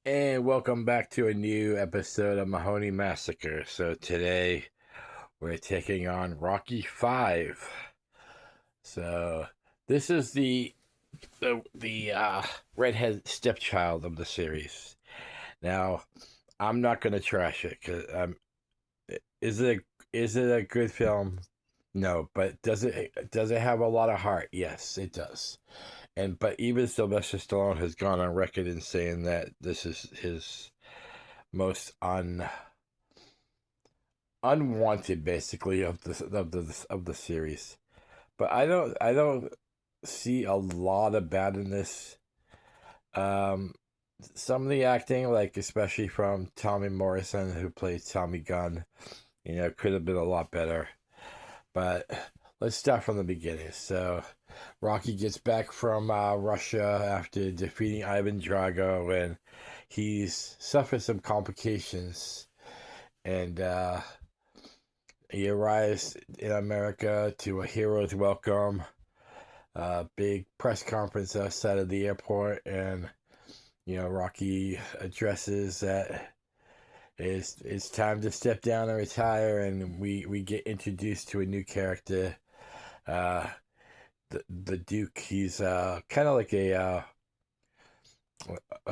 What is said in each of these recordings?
And welcome back to a new episode of Mahoney Massacre. So today we're taking on Rocky 5. So this is the redhead stepchild of the series. Now I'm not gonna trash it because is it a good film? No, but does it have a lot of heart? Yes, it does. But even Sylvester Stallone has gone on record in saying that this is his most unwanted, basically, of the series. But I don't see a lot of bad in this. Um, some of the acting, like especially from Tommy Morrison, who plays Tommy Gunn, could have been a lot better. But let's start from the beginning. So Rocky gets back from Russia after defeating Ivan Drago, and he's suffered some complications, and he arrives in America to a hero's welcome, big press conference outside of the airport, and Rocky addresses that it's time to step down and retire, and we get introduced to a new character, uh, the Duke. He's kind of like a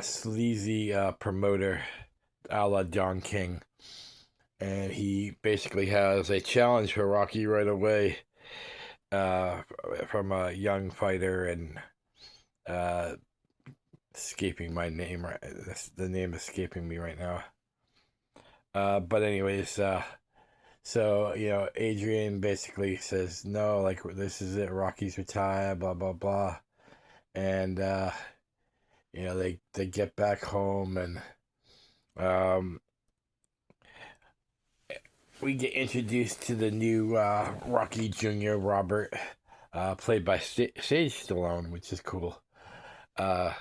sleazy promoter, a la Don King, and he basically has a challenge for Rocky right away, uh, from a young fighter, and uh, escaping my name right. The name escaping me right now. But anyways, so Adrian basically says no, like this is it. Rocky's retired. Blah blah blah, and they get back home, and um, we get introduced to the new Rocky Jr. Robert, played by Sage Stallone, which is cool. Uh,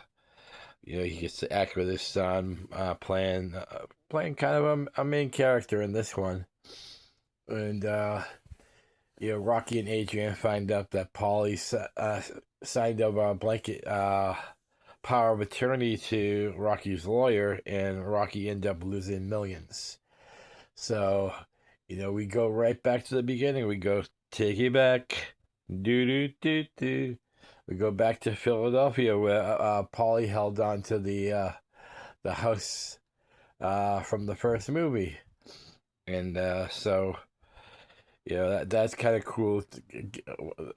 he gets to act with his son, playing kind of a main character in this one. And Rocky and Adrian find out that Paulie signed over a blanket power of attorney to Rocky's lawyer, and Rocky end up losing millions. So, we go right back to the beginning. We go take it back, do do do do. We go back to Philadelphia, where Paulie held on to the house from the first movie, and so that's kind of cool.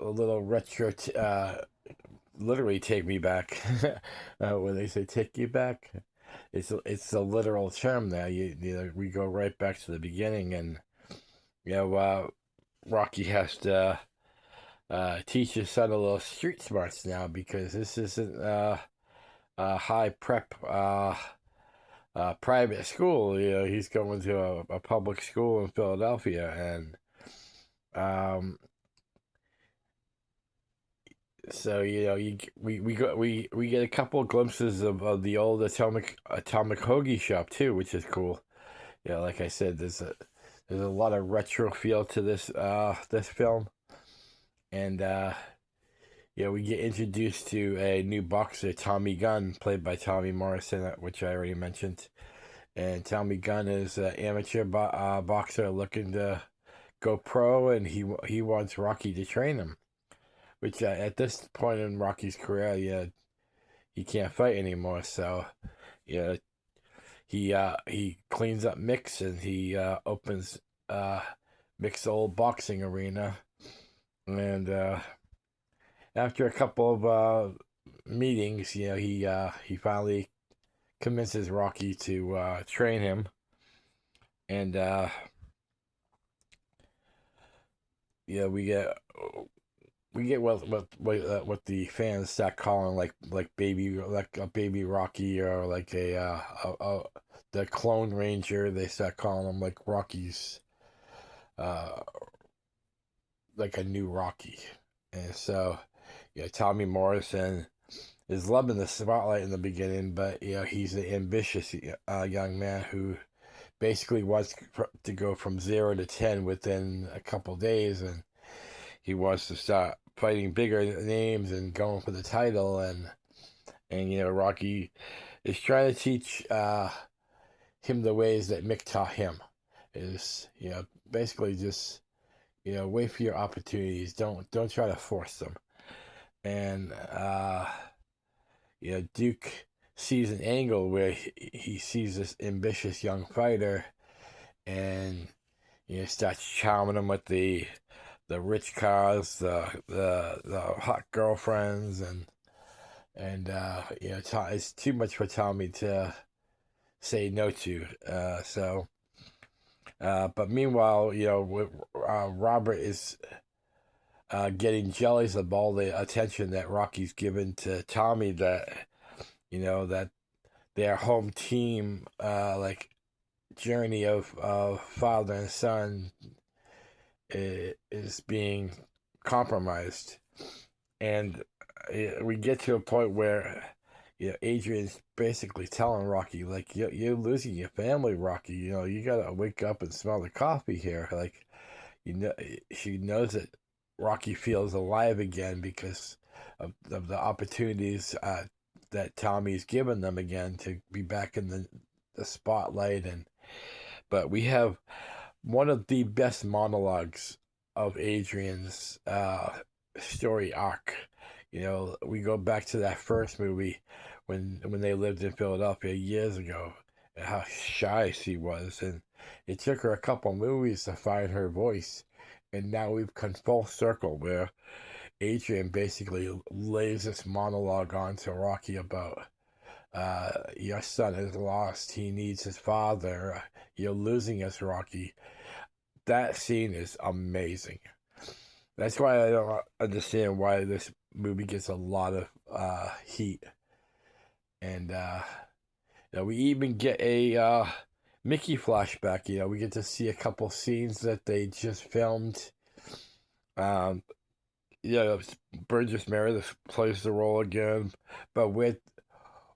A little retro, literally take me back. When they say take you back, it's a literal term there. We go right back to the beginning, and Rocky has to teach his son a little street smarts now, because this isn't a high prep private school. He's going to a public school in Philadelphia, and um, so we get a couple of glimpses of the old atomic hoagie shop too, which is cool. Like I said, there's a lot of retro feel to this film, and we get introduced to a new boxer, Tommy Gunn, played by Tommy Morrison, which I already mentioned. And Tommy Gunn is an amateur boxer looking to go pro, and he wants Rocky to train him. Which at this point in Rocky's career, he can't fight anymore. So yeah, he cleans up Mix, and he opens Mix's old boxing arena. And after a couple of meetings, he finally convinces Rocky to train him, and yeah, we get what the fans start calling like a baby Rocky, or like the clone Ranger. They start calling him like Rocky's uh like a new Rocky. And so Tommy Morrison is loving the spotlight in the beginning, but he's an ambitious young man who basically wants to go from 0 to 10 within a couple days, and he wants to start fighting bigger names and going for the title. And Rocky is trying to teach him the ways that Mick taught him. Is basically just wait for your opportunities. Don't try to force them. And Duke sees an angle where he sees this ambitious young fighter, and starts charming him with the rich cars, the hot girlfriends, and it's too much for Tommy to say no to. But meanwhile, Robert is getting jealous of all the attention that Rocky's given to Tommy. That their home team, like journey of father and son, is being compromised, and we get to a point where Adrian's basically telling Rocky, like, you're losing your family, Rocky. You gotta wake up and smell the coffee here. Like, she knows that Rocky feels alive again because of the opportunities that Tommy's given them again to be back in the spotlight. But we have one of the best monologues of Adrian's story arc. We go back to that first movie when they lived in Philadelphia years ago, and how shy she was, and it took her a couple movies to find her voice, and now we've come full circle where Adrian basically lays this monologue onto Rocky about your son is lost, he needs his father, you're losing us, Rocky. That scene is amazing. That's why I don't understand why this movie gets a lot of heat. And we even get a Mickey flashback. We get to see a couple scenes that they just filmed. Burgess Meredith plays the role again, but we're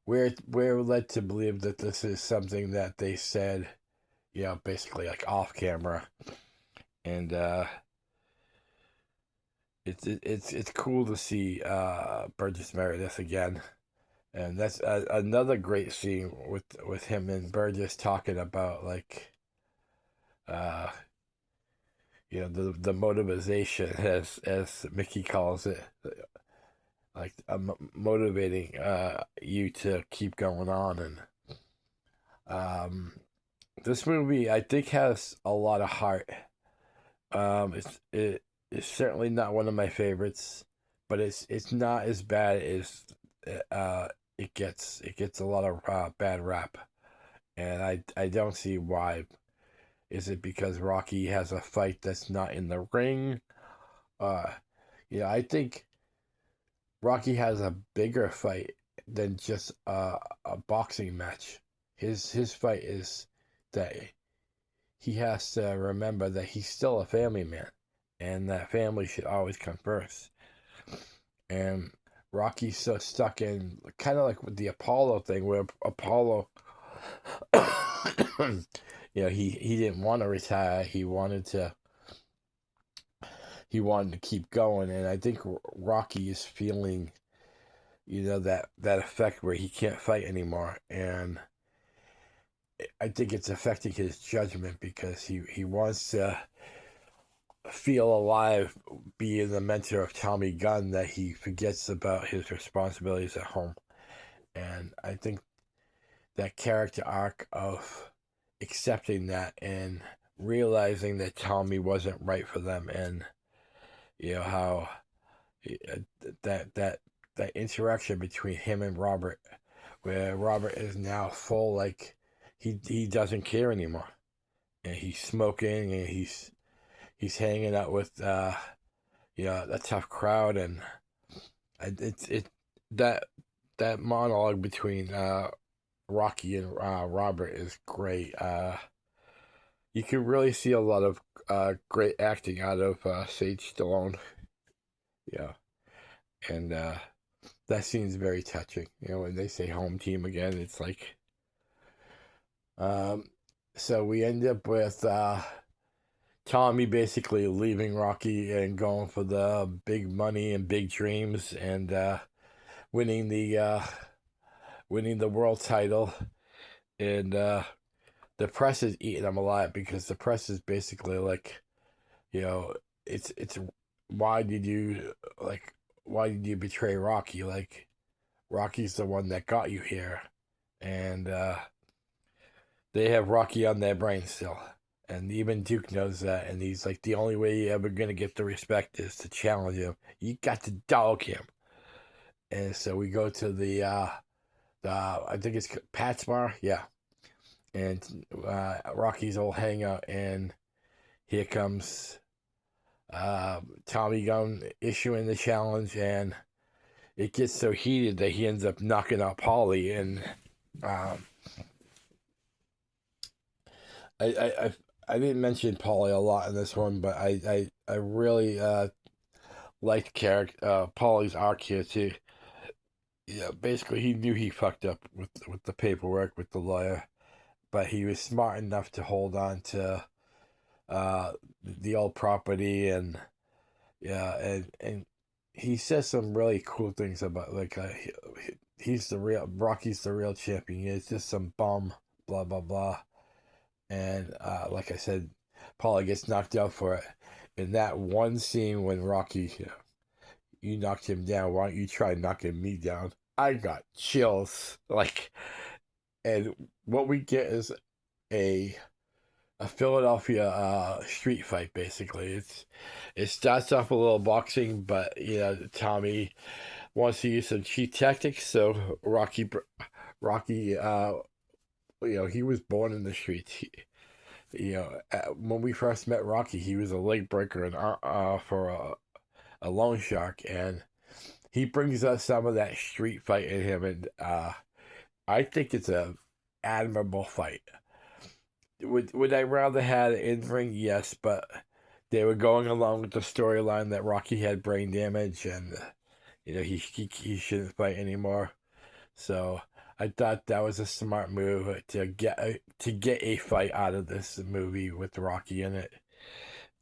led to believe that this is something that they said, basically like off camera, and it's cool to see Burgess Meredith again, and that's another great scene with him and Burgess talking about, like, the motivation, as Mickey calls it, like motivating you to keep going on. And this movie, I think, has a lot of heart. It's certainly not one of my favorites, but it's not as bad as it gets. It gets a lot of bad rap, and I don't see why. Is it because Rocky has a fight that's not in the ring? I think Rocky has a bigger fight than just a boxing match. His fight is that he has to remember that he's still a family man, and that family should always come first. And Rocky's so stuck in, kind of like with the Apollo thing, where Apollo, he didn't want to retire. He wanted to keep going, and I think Rocky is feeling, that effect where he can't fight anymore, and I think it's affecting his judgment because he wants to feel alive being the mentor of Tommy Gunn, that he forgets about his responsibilities at home. And I think that character arc of accepting that and realizing that Tommy wasn't right for them, and how that interaction between him and Robert, where Robert is now full, like, he doesn't care anymore, and he's smoking, and he's hanging out with a tough crowd, and it that monologue between Rocky and Robert is great. You can really see a lot of great acting out of Sage Stallone. Yeah, and that scene's very touching. When they say home team again, it's like. So we end up with Tommy basically leaving Rocky and going for the big money and big dreams, and winning the winning the world title, and the press is eating him alive because the press is basically like, you know, it's why did you betray Rocky? Like, Rocky's the one that got you here, and they have Rocky on their brain still. And even Duke knows that, and he's like, the only way you're ever gonna get the respect is to challenge him. You got to dog him. And so we go to the I think it's Pat's Bar, yeah. And Rocky's old hangout, and here comes Tommy Gunn issuing the challenge, and it gets so heated that he ends up knocking out Paulie. And I didn't mention Paulie a lot in this one, but I really liked Paulie's arc here too. Yeah, basically he knew he fucked up with the paperwork with the lawyer, but he was smart enough to hold on to the old property. And yeah, and he says some really cool things about, like, he's the real Rocky's the real champion. It's just some bum, blah blah blah. And like I said, Paulie gets knocked out for it. In that one scene when Rocky, you knocked him down, why don't you try knocking me down? I got chills. Like, and what we get is a Philadelphia street fight. Basically, it starts off a little boxing, but Tommy wants to use some cheat tactics. So Rocky, he was born in the streets. When we first met Rocky, he was a leg breaker and for a loan shark, and he brings us some of that street fight in him, and I think it's a admirable fight. Would I rather had an in-ring? Yes, but they were going along with the storyline that Rocky had brain damage, and he shouldn't fight anymore. So I thought that was a smart move to get a fight out of this movie with Rocky in it,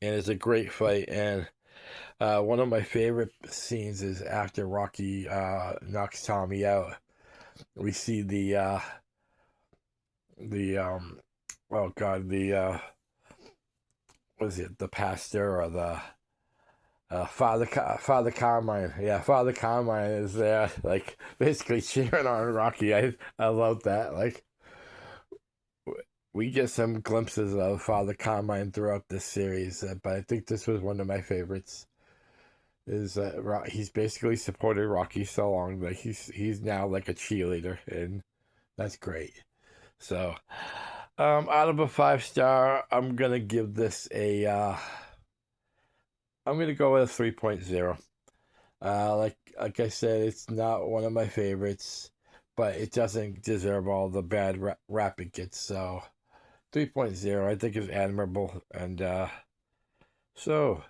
and it's a great fight. And one of my favorite scenes is after Rocky knocks Tommy out. We see the oh god, was it the pastor or the Father Carmine? Yeah, Father Carmine is there, like, basically cheering on Rocky. I love that. Like, we get some glimpses of Father Carmine throughout this series, but I think this was one of my favorites. Is he's basically supported Rocky so long that he's now like a cheerleader, and that's great. So, out of a 5-star, I'm gonna give this I'm gonna go with a 3.0. Like I said, it's not one of my favorites, but it doesn't deserve all the bad rap it gets. So 3.0, I think, is admirable. And so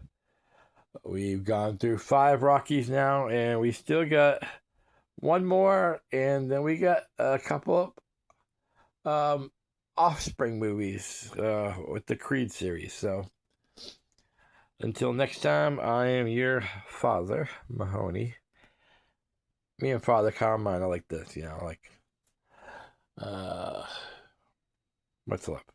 we've gone through 5 Rockies now, and we still got one more, and then we got a couple of Offspring movies with the Creed series. So until next time, I am your father, Mahoney. Me and Father Carmine are like this, like, what's up?